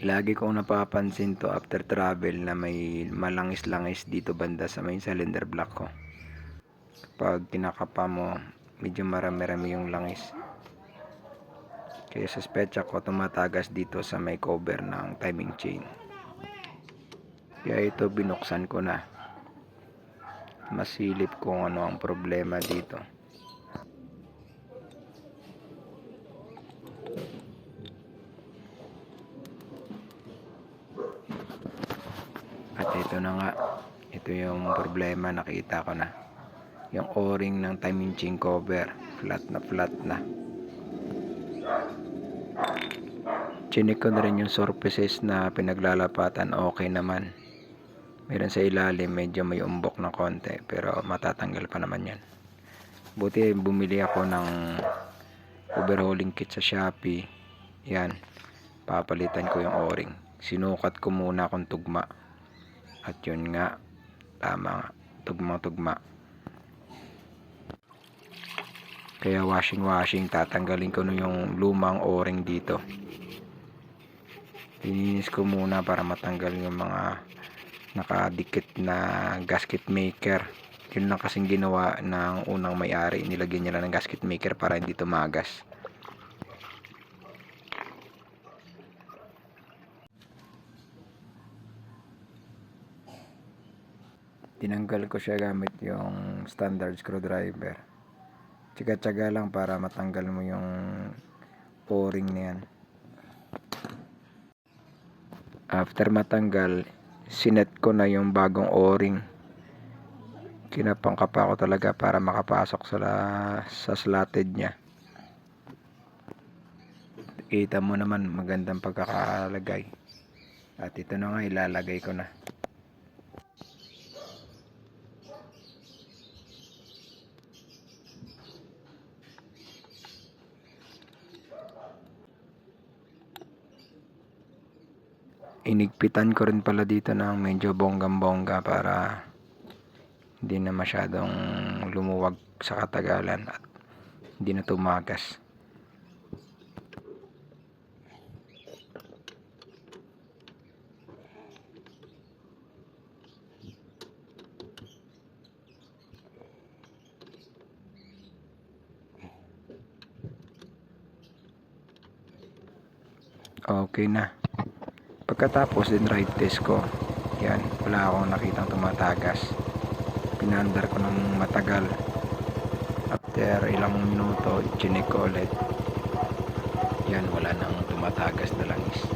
Lagi kong napapansin 'to after travel na may malangis-langis dito banda sa may cylinder block ko. Kapag kinakapa mo, medyo marami-rami yung langis. Kaya suspecha ko tumatagas dito sa may cover ng timing chain. Kaya ito binuksan ko na. Masilip kung ano ang problema dito. At ito na nga, ito yung problema, nakita ko na. Yung o-ring ng timing chain cover, flat na. Chinik ko na rin yung surfaces na pinaglalapatan, okay naman. Meron sa ilalim, medyo may umbok na konti, pero matatanggal pa naman yan. Buti bumili ako ng overhauling kit sa Shopee. Yan, papalitan ko yung o-ring. Sinukat ko muna kung tugma. At yun nga, tama nga, tugma. Kaya washing, tatanggalin ko na yung lumang o-ring dito. Lininis ko muna para matanggal yung mga nakadikit na gasket maker. Yun lang kasing ginawa ng unang may-ari, nilagyan nila ng gasket maker para hindi tumagas. Tinanggal ko siya gamit yung standard screwdriver. Tsaga-tsaga lang para matanggal mo yung o-ring na yan. After matanggal, sinet ko na yung bagong o-ring. Kinapangkapa ko talaga para makapasok sa slotted niya. Kita mo naman, magandang pagkakalagay. At ito na nga, ilalagay ko na. Inigpitan ko rin pala dito ng medyo bonggam-bongga para hindi na masyadong lumuwag sa katagalan at hindi na tumagas. Okay na. Pagkatapos din ride test ko, yan, wala akong nakitang tumatagas. Pinandar ko ng matagal. After ilang minuto, chinik ko ulit. Yan, wala nang tumatagas na langis.